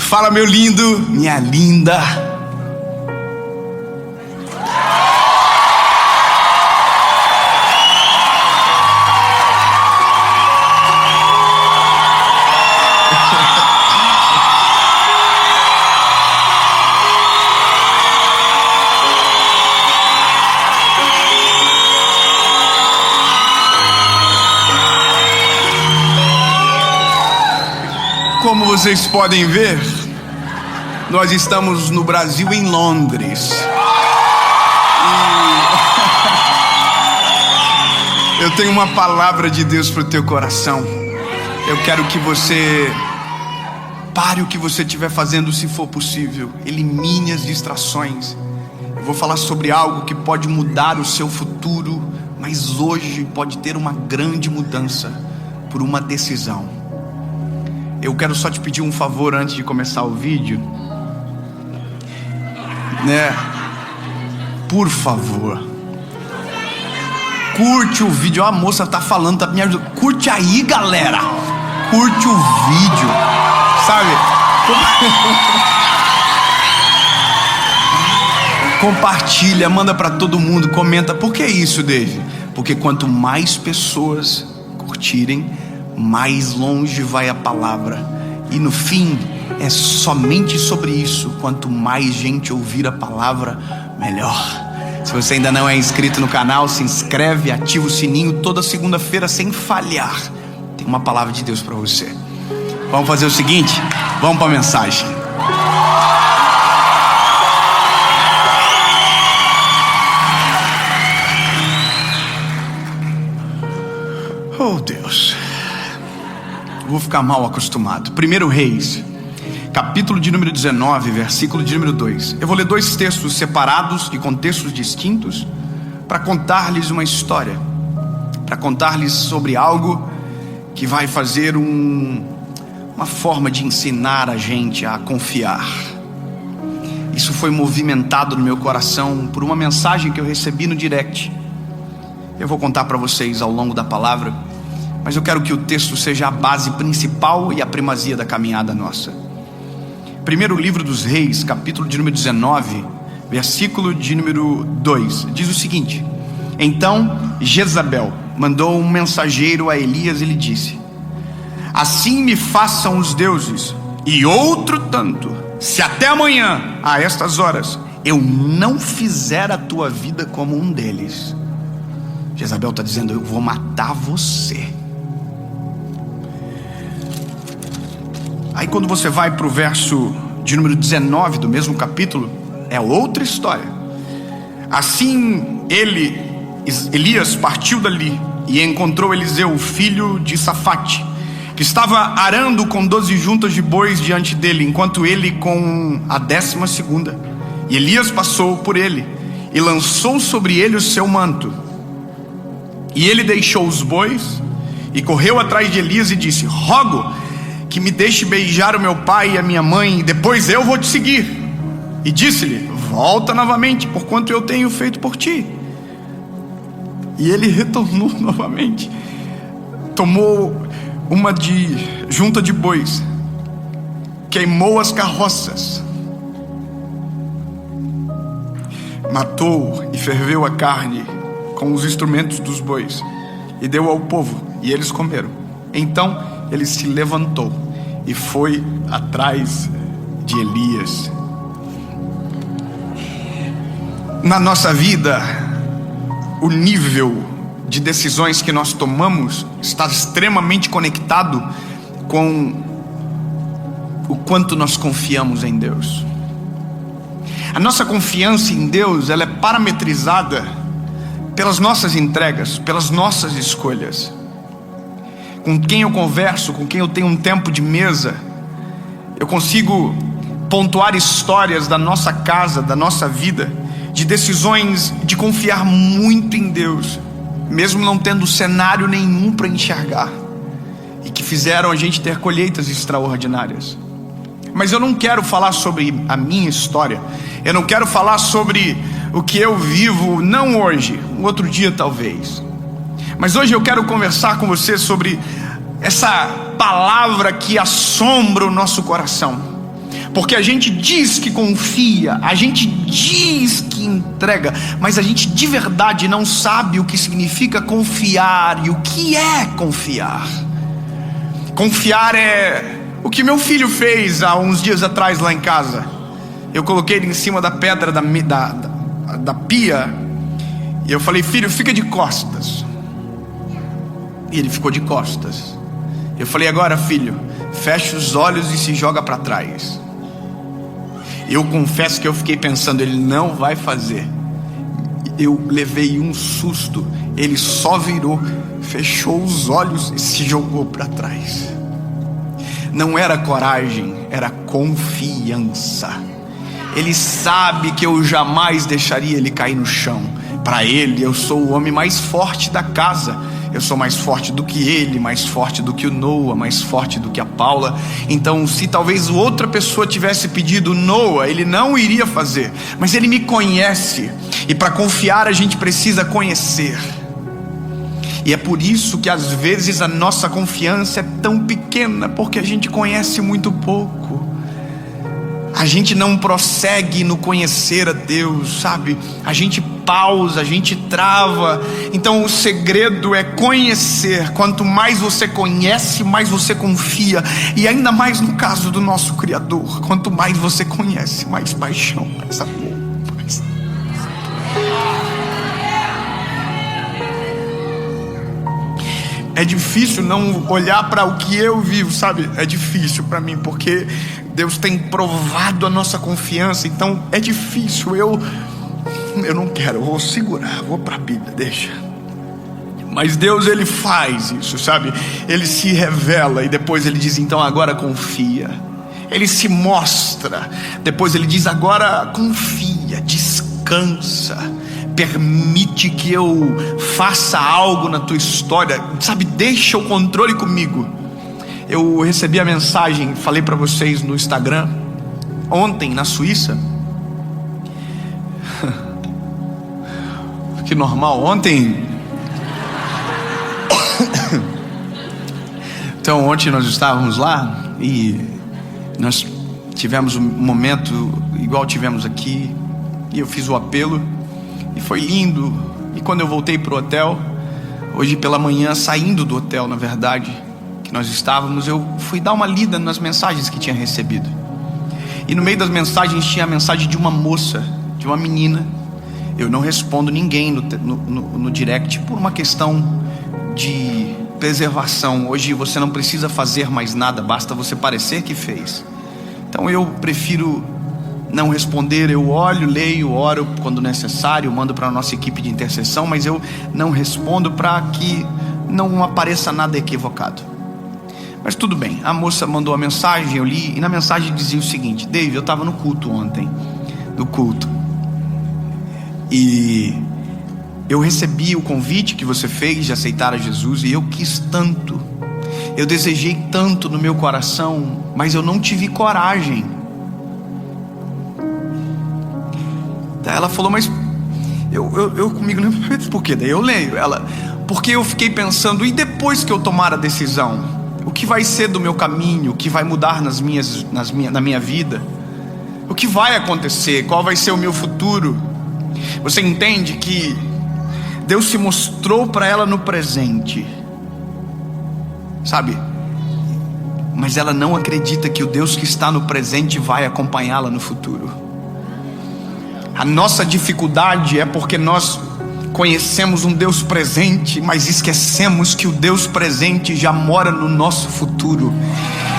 Fala, meu lindo, minha linda. Como vocês podem ver, nós estamos no Brasil, em Londres. E eu tenho uma palavra de Deus para o teu coração. Eu quero que você pare o que você estiver fazendo, se for possível. Elimine as distrações. Eu vou falar sobre algo que pode mudar o seu futuro, mas hoje pode ter uma grande mudança por uma decisão. Eu quero só te pedir um favor antes de começar o vídeo, né? Por favor, curte o vídeo. A moça tá falando, tá me ajudando. Curte aí, galera. Curte o vídeo, sabe? Compartilha, manda pra todo mundo, comenta. Por que isso, Dave? Porque quanto mais pessoas curtirem, mais longe vai a palavra. E no fim, é somente sobre isso. Quanto mais gente ouvir a palavra, melhor. Se você ainda não é inscrito no canal, se inscreve, ativa o sininho. Toda segunda-feira, sem falhar, tem uma palavra de Deus para você. Vamos fazer o seguinte, vamos para a mensagem. Oh, Deus, vou ficar mal acostumado. 1 Reis, capítulo de número 19, versículo de número 2. Eu vou ler dois textos separados, de contextos distintos, para contar-lhes uma história, para contar-lhes sobre algo que vai fazer uma forma de ensinar a gente a confiar. Isso foi movimentado no meu coração por uma mensagem que eu recebi no direct. Eu vou contar para vocês ao longo da palavra, mas eu quero que o texto seja a base principal e a primazia da caminhada nossa. Primeiro livro dos Reis, capítulo de número 19, versículo de número 2, diz o seguinte: Então Jezabel mandou um mensageiro a Elias e lhe disse: Assim me façam os deuses, e outro tanto, se até amanhã, a estas horas, eu não fizer a tua vida como um deles. Jezabel está dizendo: eu vou matar você. Aí quando você vai para o verso de número 19 do mesmo capítulo, é outra história. Assim Elias partiu dali e encontrou Eliseu, filho de Safate, que estava arando com 12 juntas de bois diante dele, enquanto ele com a 12ª. E Elias passou por ele e lançou sobre ele o seu manto. E ele deixou os bois e correu atrás de Elias e disse: Rogo que me deixe beijar o meu pai e a minha mãe, e depois eu vou te seguir. E disse-lhe: Volta novamente, porquanto eu tenho feito por ti. E ele retornou novamente, tomou uma junta de bois, queimou as carroças, matou e ferveu a carne com os instrumentos dos bois, e deu ao povo, e eles comeram. Então ele se levantou e foi atrás de Elias. Na nossa vida, o nível de decisões que nós tomamos está extremamente conectado com o quanto nós confiamos em Deus. A nossa confiança em Deus, ela é parametrizada pelas nossas entregas, pelas nossas escolhas. Com quem eu converso, com quem eu tenho um tempo de mesa, eu consigo pontuar histórias da nossa casa, da nossa vida, de decisões de confiar muito em Deus, mesmo não tendo cenário nenhum para enxergar, e que fizeram a gente ter colheitas extraordinárias. Mas eu não quero falar sobre a minha história, eu não quero falar sobre o que eu vivo, não hoje, um outro dia talvez. Mas hoje eu quero conversar com você sobre essa palavra que assombra o nosso coração. Porque a gente diz que confia, a gente diz que entrega, mas a gente de verdade não sabe o que significa confiar e o que é confiar. Confiar é o que meu filho fez há uns dias atrás lá em casa. Eu coloquei ele em cima da pedra da pia e eu falei: filho, fica de costas. E ele ficou de costas. Eu falei: agora, filho, fecha os olhos e se joga para trás. Eu confesso que eu fiquei pensando: ele não vai fazer. Eu levei um susto. Ele só virou, fechou os olhos e se jogou para trás. Não era coragem, era confiança. Ele sabe que eu jamais deixaria ele cair no chão. Para ele, eu sou o homem mais forte da casa. Eu sou mais forte do que ele, mais forte do que o Noah, mais forte do que a Paula. Então, se talvez outra pessoa tivesse pedido Noah, ele não iria fazer. Mas ele me conhece. E para confiar a gente precisa conhecer. E é por isso que às vezes a nossa confiança é tão pequena, porque a gente conhece muito pouco. A gente não prossegue no conhecer a Deus, sabe? A gente pausa, a gente trava. Então o segredo é conhecer. Quanto mais você conhece, mais você confia. E ainda mais no caso do nosso Criador. Quanto mais você conhece, mais paixão, mais amor, mais... É difícil não olhar para o que eu vivo, sabe? É difícil para mim, porque Deus tem provado a nossa confiança. Então é difícil, eu não quero, eu vou segurar, vou para a Bíblia, deixa. Mas Deus, Ele faz isso, sabe? Ele se revela e depois Ele diz: então agora confia. Ele se mostra, depois Ele diz: agora confia, descansa. Permite que eu faça algo na tua história, sabe? Deixa o controle comigo. Eu recebi a mensagem, falei para vocês no Instagram, ontem na Suíça. Que normal, ontem. Então ontem nós estávamos lá e nós tivemos um momento igual tivemos aqui. E eu fiz o apelo e foi lindo. E quando eu voltei para o hotel, hoje pela manhã, saindo do hotel, na verdade, que nós estávamos, eu fui dar uma lida nas mensagens que tinha recebido. E no meio das mensagens tinha a mensagem de uma moça, de uma menina. Eu não respondo ninguém no direct por uma questão de preservação. Hoje você não precisa fazer mais nada, basta você parecer que fez. Então eu prefiro não responder. Eu olho, leio, oro quando necessário, mando para a nossa equipe de intercessão, mas eu não respondo para que não apareça nada equivocado. Mas tudo bem, a moça mandou a mensagem, eu li, e na mensagem dizia o seguinte: Dave, eu estava no culto ontem, e eu recebi o convite que você fez de aceitar a Jesus, e eu quis tanto, eu desejei tanto no meu coração, mas eu não tive coragem. Ela falou: mas eu comigo não, por quê? Daí eu leio ela: porque eu fiquei pensando, e depois que eu tomar a decisão, o que vai ser do meu caminho? O que vai mudar na minha vida? O que vai acontecer? Qual vai ser o meu futuro? Você entende que Deus se mostrou para ela no presente, sabe? Mas ela não acredita que o Deus que está no presente vai acompanhá-la no futuro. A nossa dificuldade é porque nós conhecemos um Deus presente, mas esquecemos que o Deus presente já mora no nosso futuro.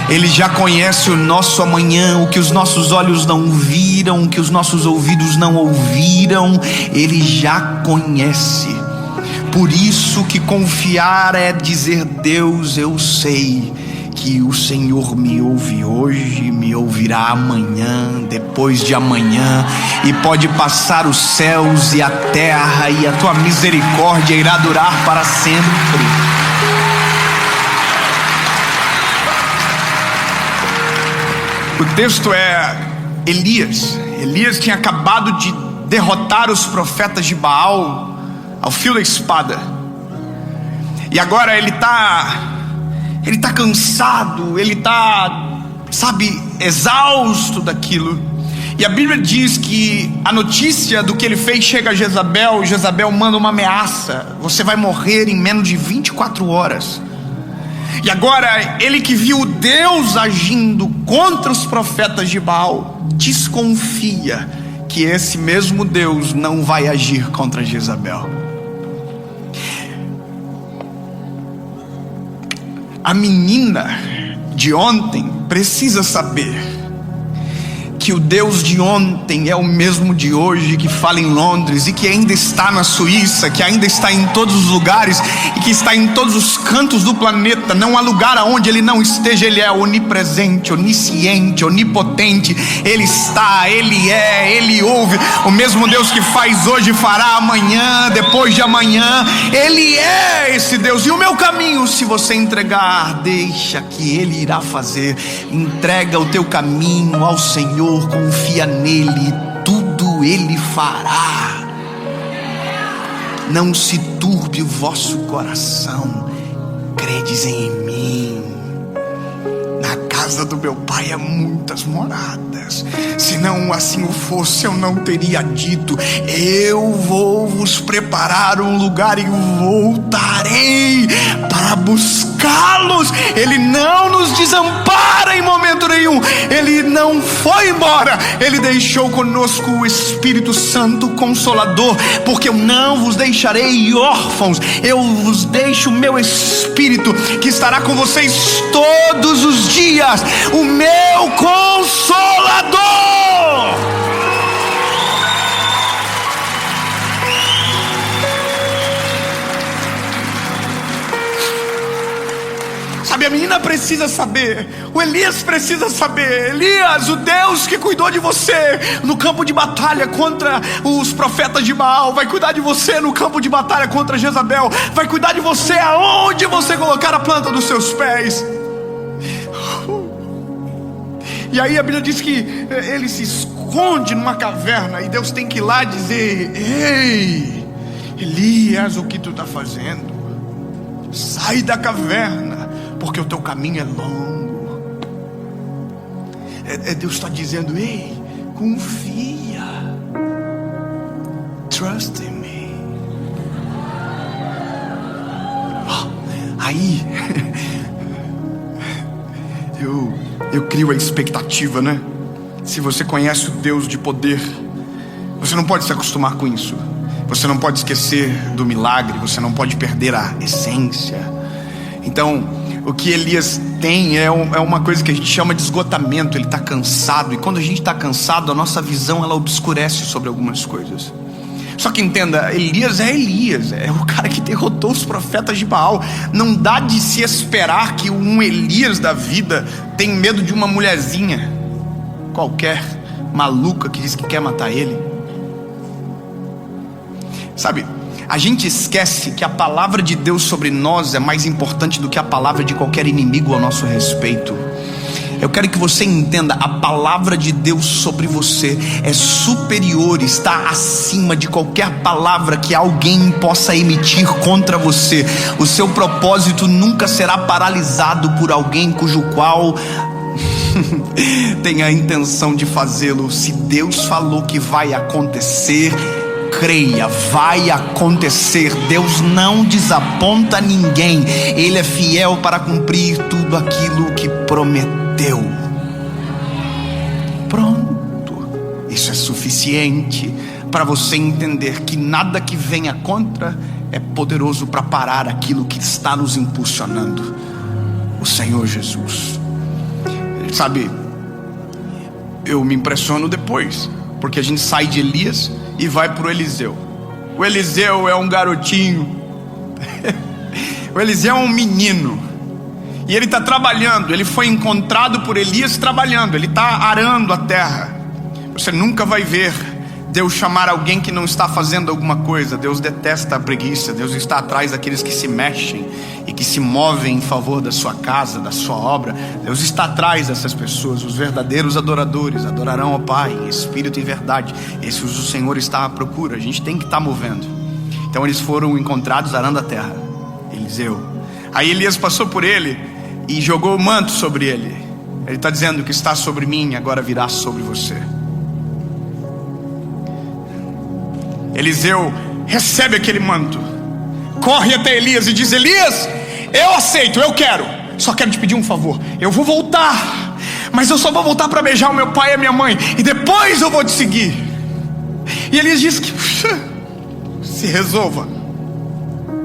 Ele já conhece o nosso amanhã, o que os nossos olhos não viram, o que os nossos ouvidos não ouviram, Ele já conhece. Por isso que confiar é dizer: Deus, eu sei que o Senhor me ouve hoje, me ouvirá amanhã, depois de amanhã, e pode passar os céus e a terra, e a tua misericórdia irá durar para sempre. O texto é Elias. Elias tinha acabado de derrotar os profetas de Baal ao fio da espada, e agora ele está cansado, ele está sabe, exausto daquilo. E a Bíblia diz que a notícia do que ele fez chega a Jezabel. Jezabel manda uma ameaça: você vai morrer em menos de 24 horas. E agora, ele que viu Deus agindo contra os profetas de Baal, desconfia que esse mesmo Deus não vai agir contra Jezabel. A menina de ontem precisa saber que o Deus de ontem é o mesmo de hoje, que fala em Londres e que ainda está na Suíça, que ainda está em todos os lugares e que está em todos os cantos do planeta. Não há lugar aonde Ele não esteja. Ele é onipresente, onisciente, onipotente. Ele está, Ele é, Ele ouve. O mesmo Deus que faz hoje fará amanhã, depois de amanhã. Ele é esse Deus. E o meu caminho, se você entregar, deixa que Ele irá fazer. Entrega o teu caminho ao Senhor, confia nele, tudo Ele fará. Não se turbe o vosso coração, credes em mim. Na casa do meu Pai há muitas moradas. Se não assim o fosse, eu não teria dito: eu vou vos preparar um lugar e voltarei para buscá-los. Ele não nos desampara em momento nenhum. Ele não foi embora. Ele deixou conosco o Espírito Santo Consolador, porque eu não vos deixarei órfãos. Eu vos deixo o meu Espírito, que estará com vocês todos os dias, o meu Consolador. Sabe, a menina precisa saber, o Elias precisa saber. Elias, o Deus que cuidou de você no campo de batalha contra os profetas de Baal, vai cuidar de você no campo de batalha contra Jezabel, vai cuidar de você aonde você colocar a planta dos seus pés. E aí a Bíblia diz que ele se esconde numa caverna e Deus tem que ir lá dizer: ei, Elias, o que tu está fazendo? Sai da caverna, porque o teu caminho é longo. Deus está dizendo: ei, confia, trust in me. Aí eu crio a expectativa, né? Se você conhece o Deus de poder, você não pode se acostumar com isso. Você não pode esquecer do milagre. Você não pode perder a essência. Então, o que Elias tem é uma coisa que a gente chama de esgotamento. Ele está cansado. E quando a gente está cansado, a nossa visão ela obscurece sobre algumas coisas. Só que entenda, Elias, é o cara que derrotou os profetas de Baal. Não dá de se esperar que um Elias da vida tem medo de uma mulherzinha qualquer, maluca, que diz que quer matar ele. Sabe, a gente esquece que a palavra de Deus sobre nós é mais importante do que a palavra de qualquer inimigo ao nosso respeito. Eu quero que você entenda, a palavra de Deus sobre você é superior, está acima de qualquer palavra que alguém possa emitir contra você. O seu propósito nunca será paralisado por alguém cujo qual tem a intenção de fazê-lo. Se Deus falou que vai acontecer, creia, vai acontecer. Deus não desaponta ninguém. Ele é fiel para cumprir tudo aquilo que prometeu. Pronto, isso é suficiente para você entender que nada que venha contra é poderoso para parar aquilo que está nos impulsionando, o Senhor Jesus. Sabe, eu me impressiono depois, porque a gente sai de Elias e vai para o Eliseu. O Eliseu é um garotinho. O Eliseu é um menino. E ele está trabalhando. Ele foi encontrado por Elias trabalhando. Ele está arando a terra. Você nunca vai ver Deus chamar alguém que não está fazendo alguma coisa. Deus detesta a preguiça. Deus está atrás daqueles que se mexem e que se movem em favor da sua casa, da sua obra. Deus está atrás dessas pessoas. Os verdadeiros adoradores adorarão ao Pai em espírito e verdade. Esses o Senhor está à procura. A gente tem que estar movendo. Então eles foram encontrados arando a terra. Eliseu. Aí Elias passou por ele e jogou o manto sobre ele. Ele está dizendo que está sobre mim, agora virá sobre você. Eliseu recebe aquele manto, corre até Elias e diz: Elias, eu aceito, eu quero, só quero te pedir um favor. Eu vou voltar, mas eu só vou voltar para beijar o meu pai e a minha mãe, e depois eu vou te seguir. E Elias diz que se resolva,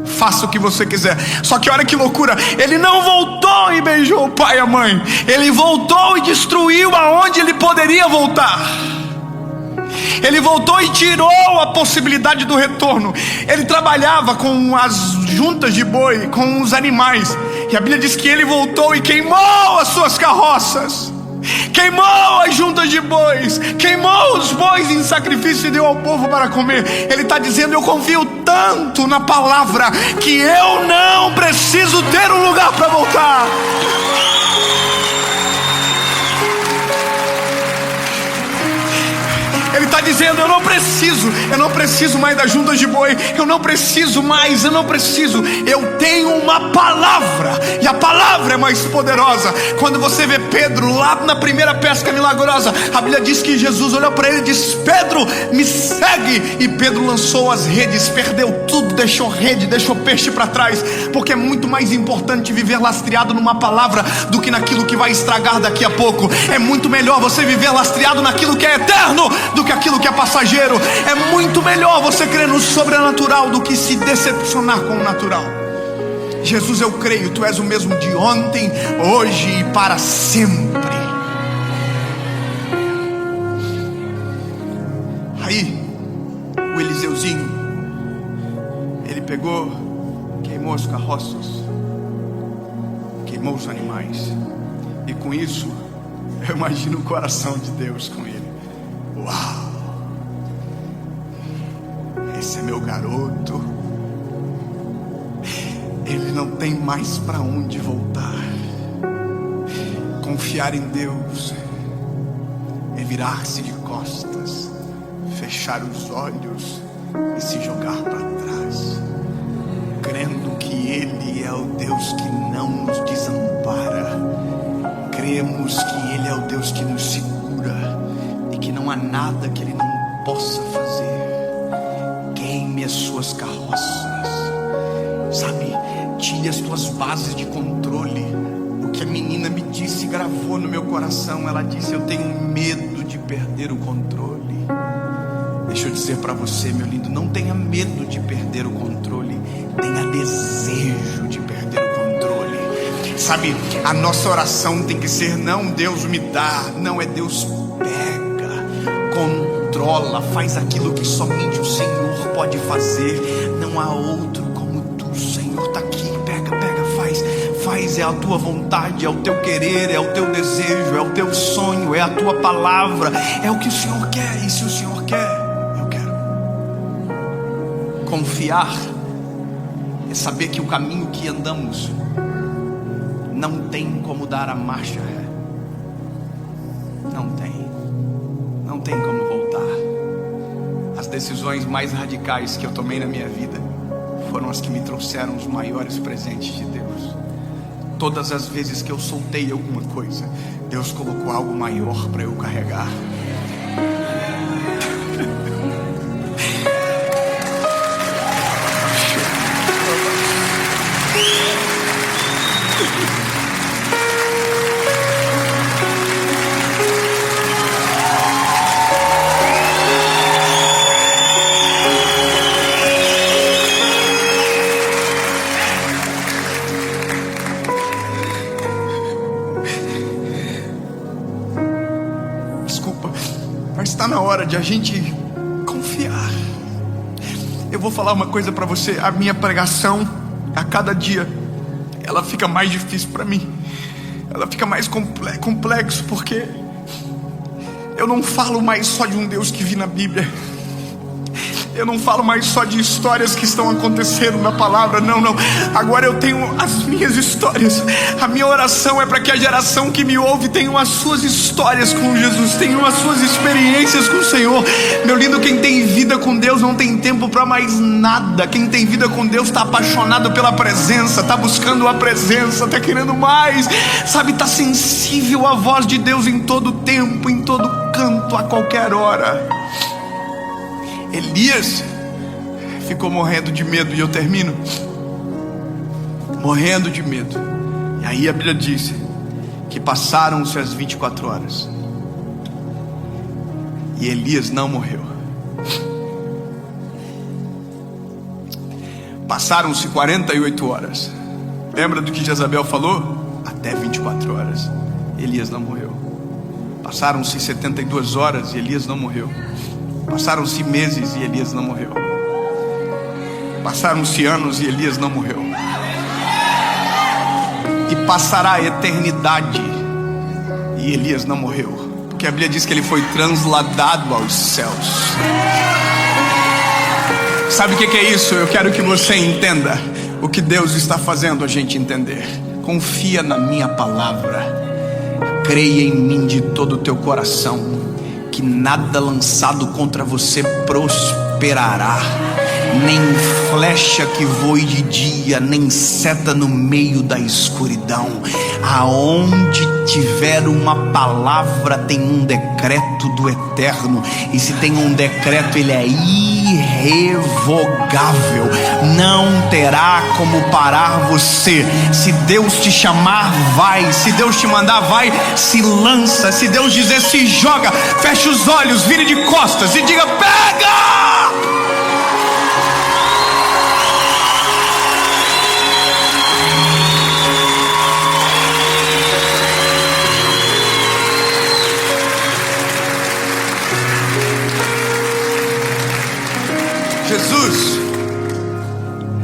faça o que você quiser. Só que olha que loucura, ele não voltou e beijou o pai e a mãe, ele voltou e destruiu aonde ele poderia voltar. Ele voltou e tirou a possibilidade do retorno. Ele trabalhava com as juntas de boi, com os animais, e a Bíblia diz que ele voltou e queimou as suas carroças, queimou as juntas de bois, queimou os bois em sacrifício e deu ao povo para comer. Ele está dizendo: eu confio tanto na palavra que eu não preciso ter um lugar para voltar. Ele está dizendo: eu não preciso mais das juntas de boi, eu não preciso, eu tenho uma palavra, e a palavra é mais poderosa. Quando você vê Pedro lá na primeira pesca milagrosa, a Bíblia diz que Jesus olhou para ele e disse: Pedro, me segue. E Pedro lançou as redes, perdeu tudo, deixou rede, deixou peixe para trás, porque é muito mais importante viver lastreado numa palavra do que naquilo que vai estragar daqui a pouco. É muito melhor você viver lastreado naquilo que é eterno do que aquilo que é passageiro. É muito melhor você crer no sobrenatural do que se decepcionar com o natural. Jesus, eu creio, tu és o mesmo de ontem, hoje e para sempre. Aí o Eliseuzinho, ele pegou, queimou as carroças, queimou os animais, e com isso eu imagino o coração de Deus com ele. Uau, esse é meu garoto, ele não tem mais para onde voltar. Confiar em Deus é virar-se de costas, fechar os olhos e se jogar para trás, crendo que Ele é o Deus que não nos desampara. Cremos que Ele é o Deus que nos segura e que não há nada que Ele não possa fazer. Queime as suas carroças, sabe? Tire as tuas bases de controle. O que a menina me disse gravou no meu coração. Ela disse: eu tenho medo de perder o controle. Deixa eu dizer para você, meu lindo, não tenha medo de perder o controle, tenha desejo de perder o controle. Sabe, a nossa oração tem que ser: não, Deus me dá, não, é Deus pega, controla, faz aquilo que somente o Senhor pode fazer. Não há outro como tu, Senhor. Está aqui, pega, faz, é a tua vontade, é o teu querer, é o teu desejo, é o teu sonho, é a tua palavra, é o que o Senhor quer. E se o Senhor quer, eu quero. Confiar é saber que o caminho que andamos não tem como dar a marcha ré. Não tem como voltar. As decisões mais radicais que eu tomei na minha vida foram as que me trouxeram os maiores presentes de Deus. Todas as vezes que eu soltei alguma coisa, Deus colocou algo maior para eu carregar. Está na hora de a gente confiar. Eu vou falar uma coisa para você: a minha pregação, a cada dia, ela fica mais difícil para mim. Ela fica mais complexo, porque eu não falo mais só de um Deus que vi na Bíblia. Eu não falo mais só de histórias que estão acontecendo na palavra, não. Agora eu tenho as minhas histórias. A minha oração é para que a geração que me ouve tenha as suas histórias com Jesus, tenha as suas experiências com o Senhor. Meu lindo, quem tem vida com Deus não tem tempo para mais nada. Quem tem vida com Deus está apaixonado pela presença, está buscando a presença, está querendo mais, sabe, está sensível à voz de Deus em todo tempo, em todo canto, a qualquer hora. Elias ficou morrendo de medo, e eu termino morrendo de medo. E aí a Bíblia diz que passaram-se as 24 horas e Elias não morreu. Passaram-se 48 horas. Lembra do que Jezabel falou? Até 24 horas Elias não morreu. Passaram-se 72 horas e Elias não morreu. Passaram-se meses e Elias não morreu. Passaram-se anos e Elias não morreu. E passará a eternidade e Elias não morreu, porque a Bíblia diz que ele foi transladado aos céus. Sabe o que é isso? Eu quero que você entenda o que Deus está fazendo a gente entender. Confia na minha palavra. Creia em mim de todo o teu coração, que nada lançado contra você prosperará. Nem flecha que voe de dia, nem seta no meio da escuridão. Aonde tiver uma palavra, tem um decreto do Eterno. E se tem um decreto, ele é irrevogável. Não terá como parar você. Se Deus te chamar, vai. Se Deus te mandar, vai. Se lança. Se Deus dizer, se joga, feche os olhos, vire de costas e diga, pega!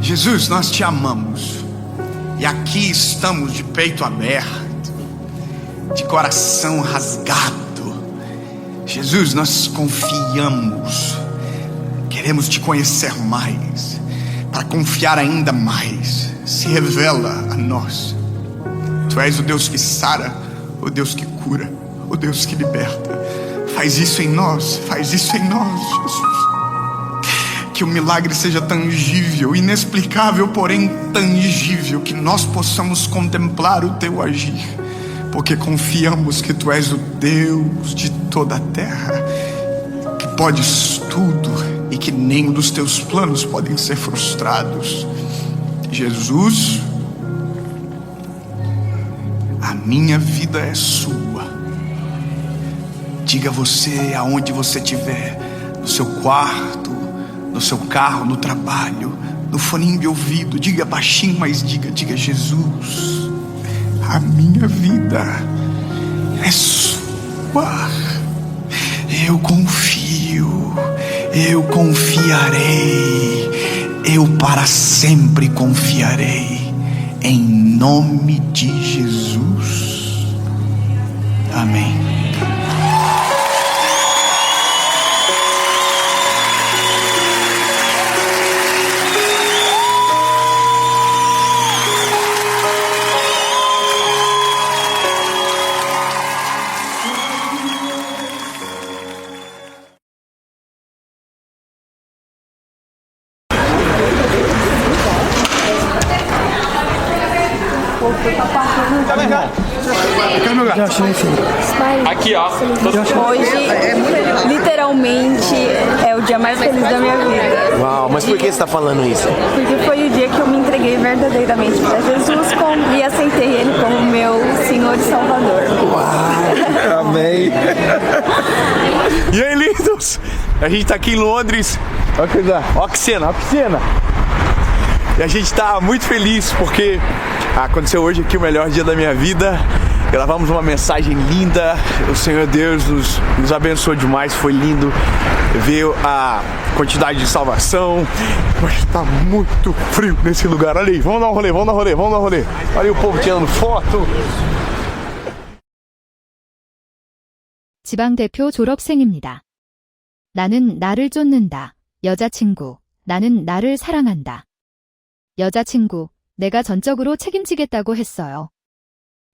Jesus, nós te amamos, e aqui estamos de peito aberto, de coração rasgado. Jesus, nós confiamos, queremos te conhecer mais, para confiar ainda mais. Se revela a nós. Tu és o Deus que sara, o Deus que cura, o Deus que liberta. Faz isso em nós, Jesus. Que o milagre seja tangível, inexplicável, porém tangível. Que nós possamos contemplar o teu agir, porque confiamos que tu és o Deus de toda a terra, que podes tudo e que nenhum dos teus planos podem ser frustrados. Jesus, a minha vida é sua. Diga você aonde você estiver, no seu quarto, no seu carro, no trabalho, no foninho de ouvido, diga baixinho, mas diga, Jesus, a minha vida é sua. Eu confio, eu confiarei, eu para sempre confiarei, em nome de Jesus. Amém. Aqui, ó. Hoje, literalmente, é o dia mais feliz da minha vida. Uau, mas por que você está falando isso? Porque foi o dia que eu me entreguei verdadeiramente para Jesus e aceitei Ele como meu Senhor e Salvador. Uau, amém. E aí, lindos? A gente tá aqui em Londres. Ó que cena. E a gente tá muito feliz porque aconteceu hoje aqui o melhor dia da minha vida. Gravamos uma mensagem linda. O Senhor Deus nos abençoou demais. Foi lindo ver a quantidade de salvação. Mas tá muito frio nesse lugar. Olha aí, vamos dar um rolê. Olha aí o povo tirando foto. 지방대표 졸업생입니다. 나는 나를 쫓는다. 여자친구, 나는 나를 사랑한다. 여자친구, 내가 전적으로 책임지겠다고 했어요.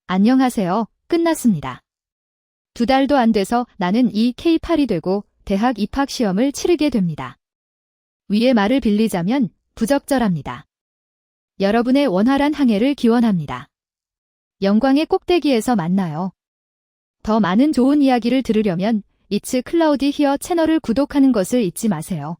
안녕하세요. 끝났습니다. 2달도 안 돼서 나는 이 K8이 되고 대학 입학 시험을 치르게 됩니다. 위의 말을 빌리자면 부적절합니다. 여러분의 원활한 항해를 기원합니다. 영광의 꼭대기에서 만나요. 더 많은 좋은 이야기를 들으려면 It's Cloudy Here 채널을 구독하는 것을 잊지 마세요.